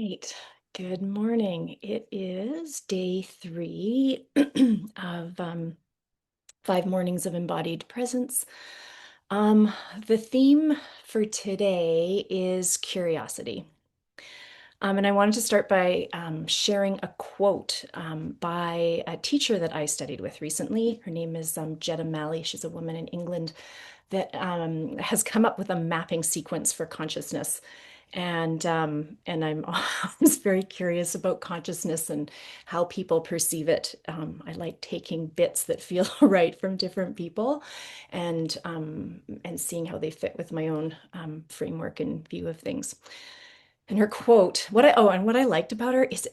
Right. Good morning. It is day 3 of 5 mornings of embodied presence. The theme for today is curiosity. And I wanted to start by sharing a quote by a teacher that I studied with recently. Her name is Jetta Malley. She's a woman in England that has come up with a mapping sequence for consciousness. And I'm always very curious about consciousness and how people perceive it. I like taking bits that feel right from different people and seeing how they fit with my own framework and view of things. And her quote, what I liked about her is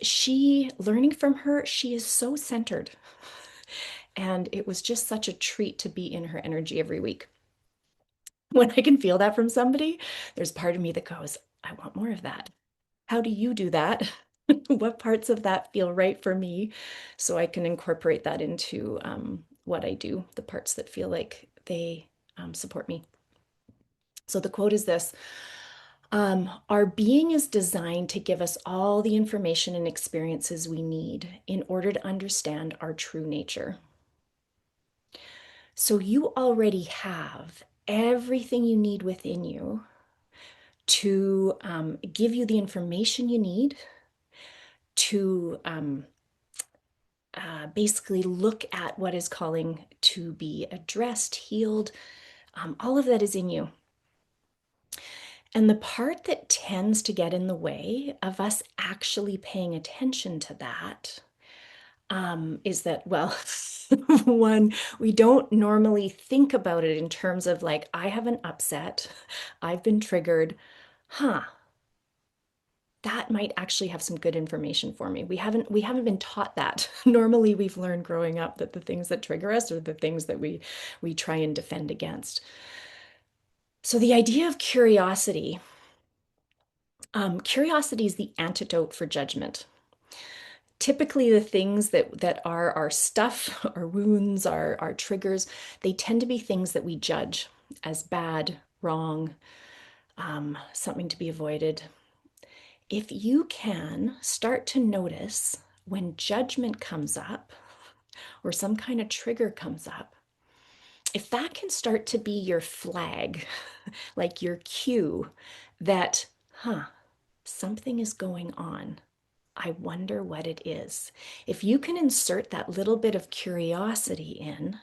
learning from her, she is so centered. And it was just such a treat to be in her energy every week. When I can feel that from somebody, there's part of me that goes, I want more of that. How do you do that? What parts of that feel right for me so I can incorporate that into what I do, the parts that feel like they support me. So the quote is this. Our being is designed to give us all the information and experiences we need in order to understand our true nature. So you already have everything you need within you to give you the information you need to basically look at what is calling to be addressed, healed. All of that is in you. And the part that tends to get in the way of us actually paying attention to that is that, well, one, we don't normally think about it in terms of like, I have an upset, I've been triggered, huh? That might actually have some good information for me. We haven't been taught that. Normally, we've learned growing up that the things that trigger us are the things that we try and defend against. So the idea of curiosity is the antidote for judgment. Typically, the things that are our stuff, our wounds, our triggers, they tend to be things that we judge as bad, wrong, something to be avoided. If you can start to notice when judgment comes up or some kind of trigger comes up, if that can start to be your flag, like your cue that, something is going on. I wonder what it is. If you can insert that little bit of curiosity in,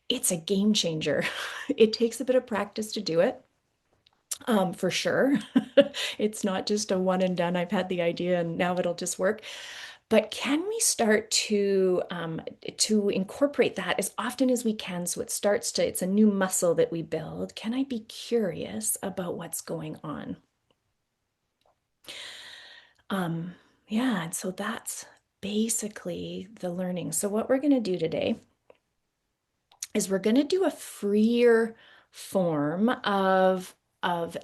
it's a game changer. It takes a bit of practice to do it, for sure. It's not just a one and done. I've had the idea and now it'll just work. But can we start to incorporate that as often as we can so it's a new muscle that we build? Can I be curious about what's going on? Um, yeah, and so that's basically the learning. So what we're going to do today is we're going to do a freer form of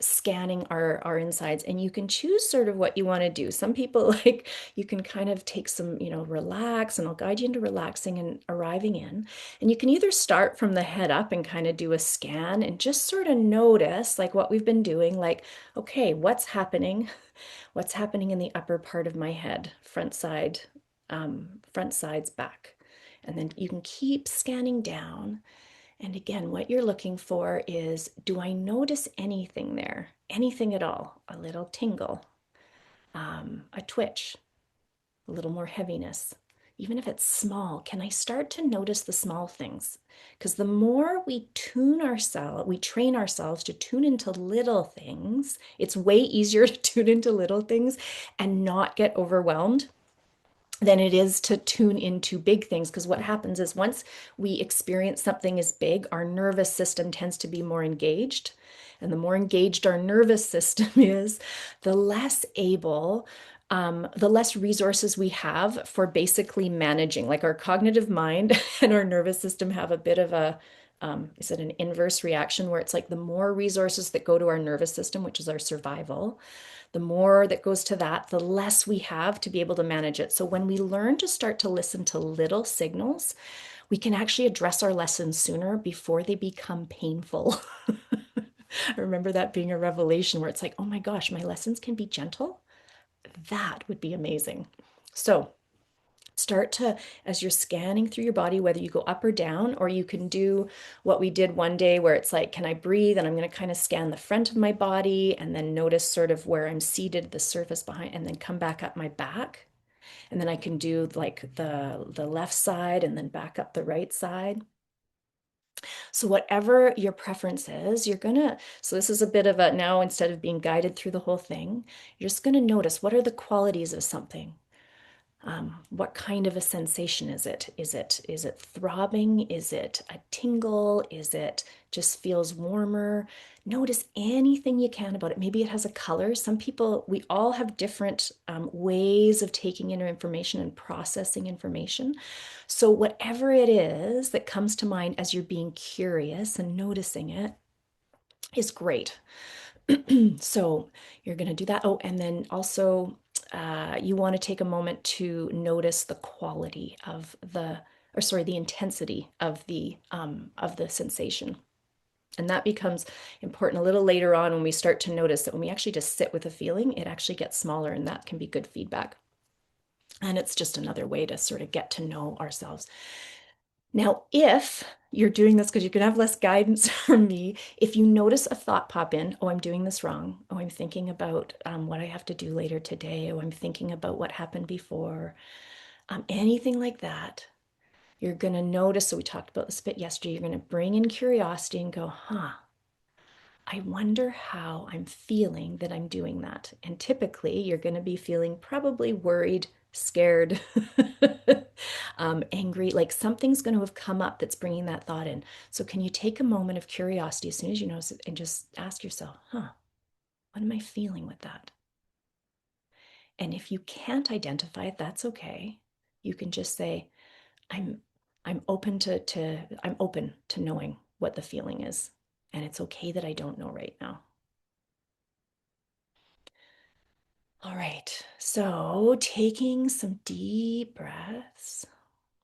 scanning our insides, and you can choose sort of what you want to do. Some people like you can kind of take some, relax, and I'll guide you into relaxing and arriving in. And you can either start from the head up and kind of do a scan and just sort of notice like what we've been doing, like, okay, what's happening? What's happening in the upper part of my head, front sides, back. And then you can keep scanning down. And again, what you're looking for is, do I notice anything there? Anything at all? A little tingle, a twitch, a little more heaviness. Even if it's small, can I start to notice the small things? Because the more we train ourselves to tune into little things, it's way easier to tune into little things and not get overwhelmed than it is to tune into big things. Because what happens is once we experience something as big, our nervous system tends to be more engaged. And the more engaged our nervous system is, the less able, the less resources we have for basically managing. Like our cognitive mind and our nervous system have a bit of is it an inverse reaction where it's like the more resources that go to our nervous system, which is our survival, the more that goes to that, the less we have to be able to manage it. So when we learn to start to listen to little signals, we can actually address our lessons sooner before they become painful. I remember that being a revelation where it's like, oh my gosh, my lessons can be gentle. That would be amazing. So start to, as you're scanning through your body, whether you go up or down, or you can do what we did one day where it's like, can I breathe? And I'm going to kind of scan the front of my body and then notice sort of where I'm seated, the surface behind, and then come back up my back. And then I can do like the left side and then back up the right side. So whatever your preference is, you're gonna, so this is a bit of a, now instead of being guided through the whole thing, you're just gonna notice what are the qualities of something. What kind of a sensation is it? Is it throbbing? Is it a tingle? Is it just feels warmer? Notice anything you can about it. Maybe it has a color. Some people, we all have different ways of taking in information and processing information. So whatever it is that comes to mind as you're being curious and noticing it is great. So you're going to do that. Oh, and then also you want to take a moment to notice the quality of the, or sorry, the intensity of the sensation. And that becomes important a little later on when we start to notice that when we actually just sit with a feeling, it actually gets smaller, and that can be good feedback. And it's just another way to sort of get to know ourselves. Now, if you're doing this because you're going to have less guidance from me, if you notice a thought pop in, oh, I'm doing this wrong. Oh, I'm thinking about what I have to do later today. Oh, I'm thinking about what happened before. Anything like that, you're going to notice. So we talked about this a bit yesterday. You're going to bring in curiosity and go, huh, I wonder how I'm feeling that I'm doing that. And typically, you're going to be feeling probably worried, scared, angry, like something's going to have come up that's bringing that thought in. So, can you take a moment of curiosity as soon as you notice it and just ask yourself, huh, what am I feeling with that? And if you can't identify it, that's okay. You can just say, I'm I'm open I'm open to knowing what the feeling is. And it's okay that I don't know right now. All right, so taking some deep breaths,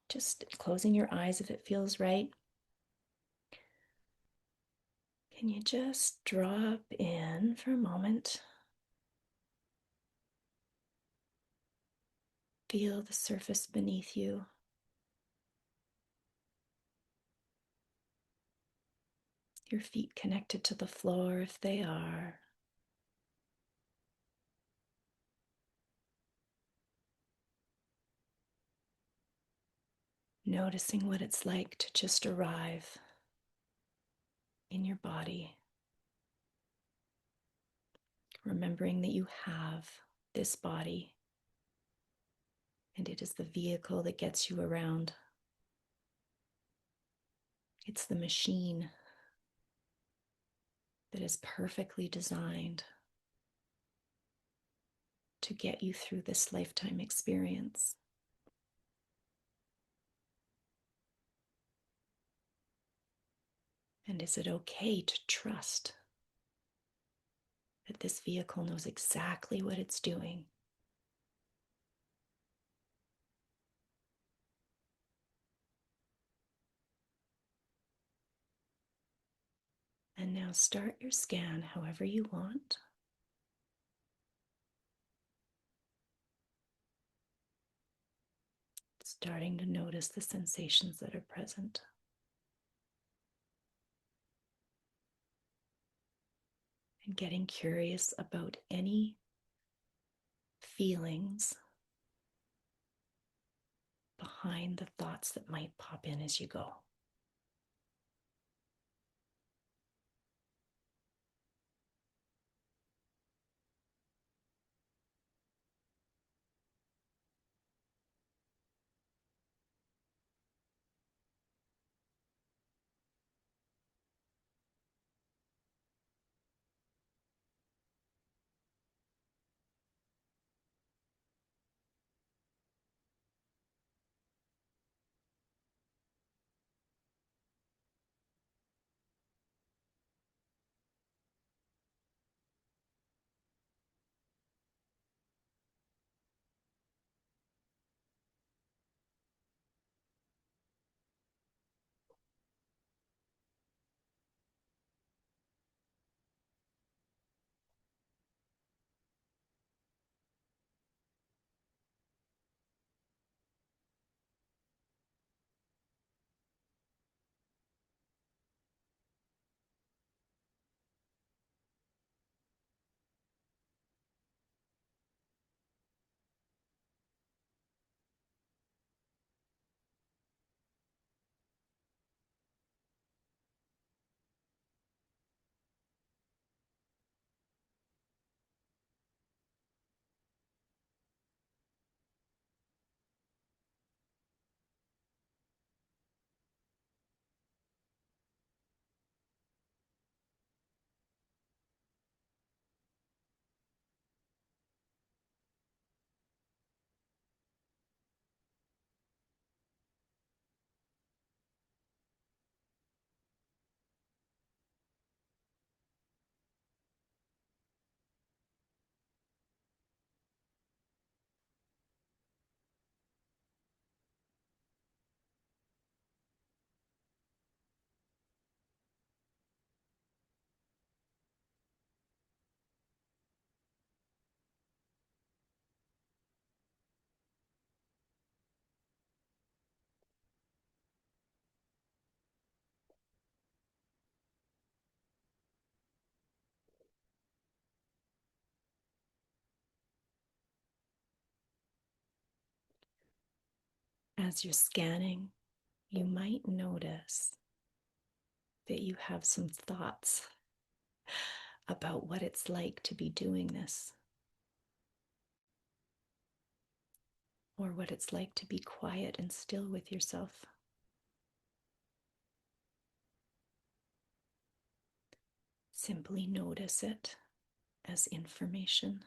just closing your eyes if it feels right. Can you just drop in for a moment? Feel the surface beneath you. Your feet connected to the floor if they are. Noticing what it's like to just arrive in your body. Remembering that you have this body and it is the vehicle that gets you around. It's the machine that is perfectly designed to get you through this lifetime experience. And is it okay to trust that this vehicle knows exactly what it's doing? And now start your scan however you want. Starting to notice the sensations that are present. And getting curious about any feelings behind the thoughts that might pop in as you go. As you're scanning, you might notice that you have some thoughts about what it's like to be doing this, or what it's like to be quiet and still with yourself. Simply notice it as information.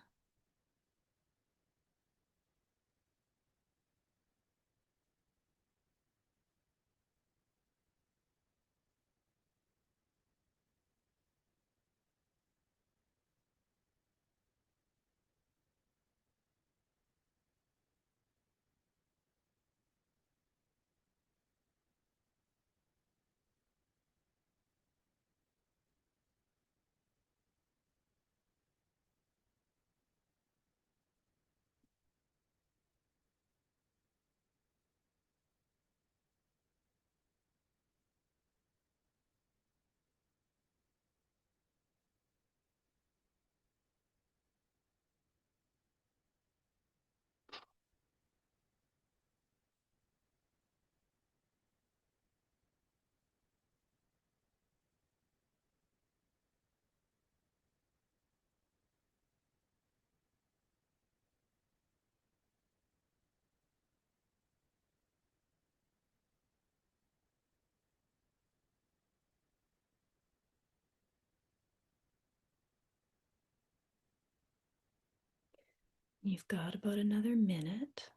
You've got about another minute.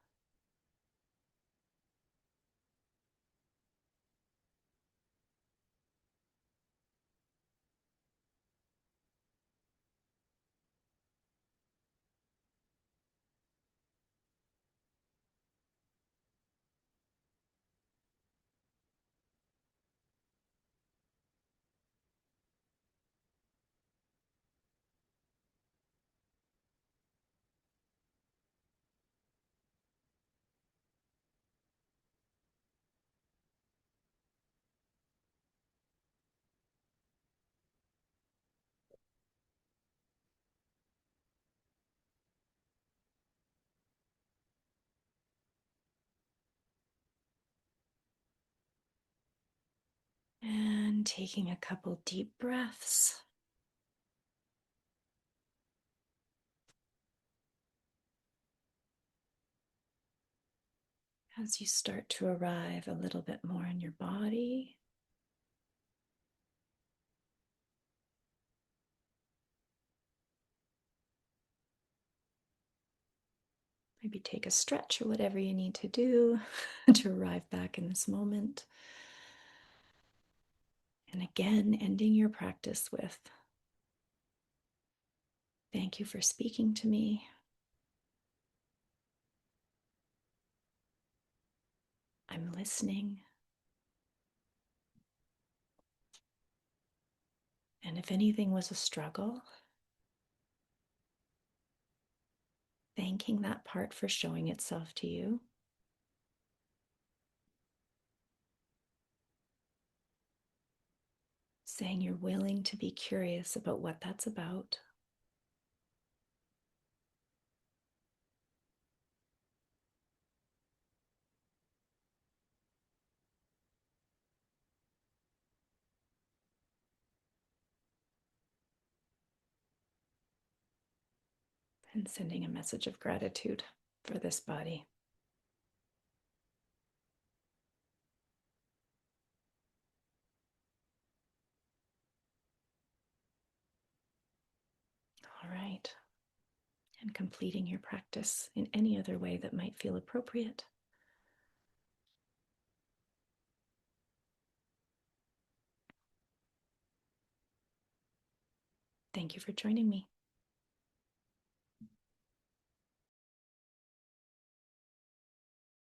And taking a couple deep breaths. As you start to arrive a little bit more in your body, maybe take a stretch or whatever you need to do to arrive back in this moment. And again, ending your practice with, thank you for speaking to me. I'm listening. And if anything was a struggle, thanking that part for showing itself to you. Saying you're willing to be curious about what that's about. And sending a message of gratitude for this body. All right. And completing your practice in any other way that might feel appropriate. Thank you for joining me.